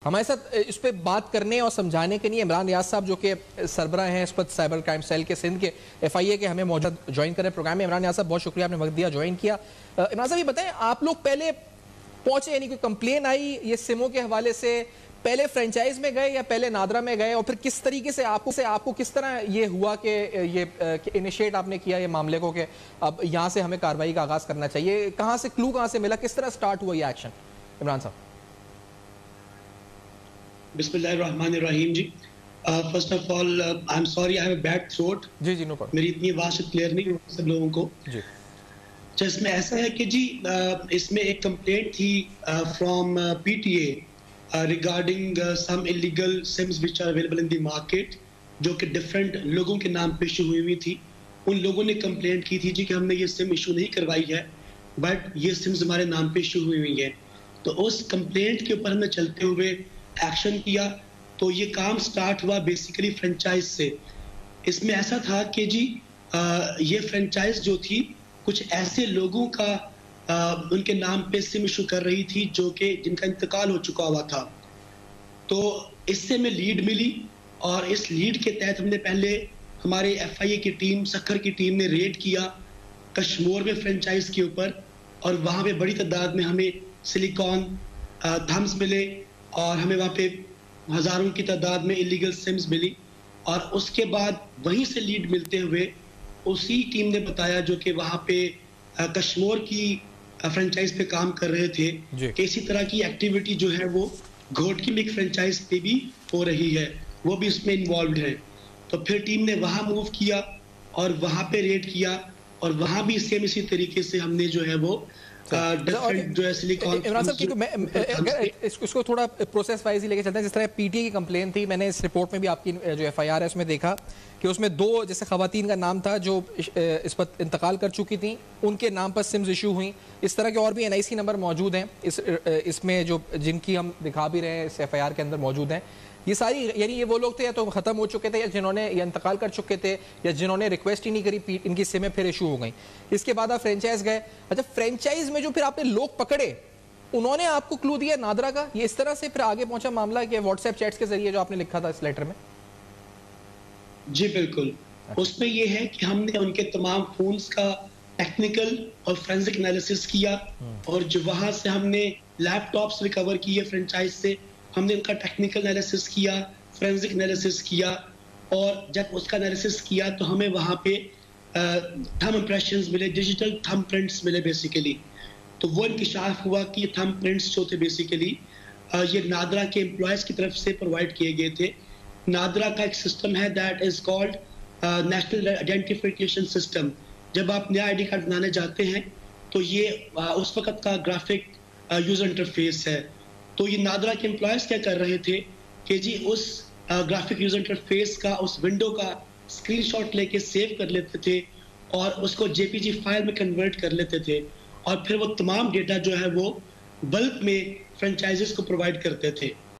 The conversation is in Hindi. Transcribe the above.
हमारे साथ इस पे बात करने और समझाने के लिए इमरान रियाज साहब जो कि सरबराह हैं इस पर साइबर क्राइम सेल के सिंध के FIA के हमें मौजूद ज्वाइन करें प्रोग्राम में। इमरान रियाज साहब बहुत शुक्रिया, आपने वक्त दिया, ज्वाइन किया। इमरान साहब ये बताएं, आप लोग पहले पहुंचे, यानी कोई कंप्लेन आई ये सिमों के हवाले से, पहले फ्रेंचाइज में गए या पहले नादरा में गए, और फिर किस तरीके से आपको किस तरह ये हुआ कि ये इनिशिएट आपने किया ये मामले को कि अब यहाँ से हमें कार्रवाई का आगाज करना चाहिए? कहाँ से क्लू कहाँ से मिला, किस तरह स्टार्ट हुआ ये एक्शन? इमरान साहब। बिस्मिल्लाहिर्रहमानिर्रहीम जी। First of all I am sorry, I have a bad throat. जी नो प्रॉब्लम। मेरी इतनी आवाज क्लियर नहीं हो सब लोगों को जी। जिसमें ऐसा है कि जी इसमें एक कंप्लेंट थी from PTA regarding some illegal SIMs which are available in the market, जो कि डिफरेंट लोगों के नाम पे इशू हुई थी। उन लोगों ने कंप्लेंट की थी जी कि हमने ये सिम इशू नहीं करवाई है, बट ये सिम्स हमारे नाम पे इशू हुई है। तो उस कंप्लेंट के ऊपर हमने चलते हुए एक्शन किया। तो ये काम स्टार्ट हुआ बेसिकली फ्रेंचाइज से। इसमें ऐसा था कि जी ये फ्रेंचाइज जो थी कुछ ऐसे लोगों का उनके नाम पे सिम इशू कर रही थी जो कि जिनका इंतकाल हो चुका हुआ था। तो इससे हमें लीड मिली और इस लीड के तहत हमने पहले हमारे FIA की टीम, सक्खर की टीम ने रेड किया कश्मीर में फ्रेंचाइज के ऊपर, और वहाँ पे बड़ी तादाद में हमें सिलिकॉन थम्स मिले और हमें वहाँ पे हजारों की तादाद में इलीगल सिम्स मिली। और उसके बाद वहीं से लीड मिलते हुए उसी टीम ने बताया जो कि वहाँ पे कश्मीर की फ्रेंचाइज पे काम कर रहे थे कि इसी तरह की एक्टिविटी जो है वो घोट की मिक फ्रेंचाइज पे भी हो रही है, वो भी उसमें इन्वॉल्व है। तो फिर टीम ने वहाँ मूव किया और वहाँ पे रेड किया, और वहाँ भी सेम इसी तरीके से हमने जो है वो जो है सिलिकॉन। इमरान साहब इसको थोड़ा प्रोसेस वाइज ही लेके चलते हैं। जिस तरह PTA की कंप्लेन थी, मैंने इस रिपोर्ट में भी आपकी जो FIR है उसमें देखा कि उसमें 2 जैसे खवातीन का नाम था जो इस पर इंतकाल कर चुकी थी, उनके नाम पर सिम्स इशू हुई। इस तरह के और भी NIC नंबर मौजूद हैं इसमें जो जिनकी हम दिखा भी रहे हैं इस FIR के अंदर मौजूद हैं। ये सारी यानी ये वो लोग थे या तो खत्म हो चुके थे या जिन्होंने या इंतकाल कर चुके थे या जिन्होंने रिक्वेस्ट ही नहीं करी, इनकी सिमें फिर इशू हो गई। इसके बाद आप फ्रेंचाइज गए। अच्छा, फ्रेंचाइज में जो फिर आपने लोग पकड़े, उन्होंने आपको क्लू दिया नादरा का? ये इस तरह से फिर आगे पहुंचा मामला कि व्हाट्सएप चैट्स के जरिए जो आपने लिखा था इस लेटर में? जी बिल्कुल। उसमें ये है कि हमने उनके तमाम फोन्स का टेक्निकल और फोरेंसिक एनालिसिस किया, और जो वहां से हमने लैपटॉप्स रिकवर किए फ्रेंचाइज से, हमने उनका टेक्निकल एनालिसिस किया, फोरेंसिक एनालिसिस किया, और जब उसका एनालिसिस किया तो हमें वहाँ पे थंब इंप्रेशंस मिले, डिजिटल थंब प्रिंट्स मिले बेसिकली। तो वो इंकशाफ हुआ कि ये थंब प्रिंट्स जो थे बेसिकली ये नादरा के एम्प्लॉयज की तरफ से प्रोवाइड किए गए थे। नादरा का एक सिस्टम है that is called national identification system. जब आप नया ID कार्ड बनाने जाते हैं तो ये उस वक्त का ग्राफिक यूजर इंटरफेस है। तो ये नादरा के एम्प्लॉयज क्या कर रहे थे कि जी उस ग्राफिक यूजर इंटरफेस का, उस विंडो का स्क्रीनशॉट लेके सेव कर लेते थे और उसको JPG फाइल में कन्वर्ट कर लेते थे, और फिर वो तमाम डेटा जो है वो बल्क में फ्रेंचाइजेस को प्रोवाइड करते थे।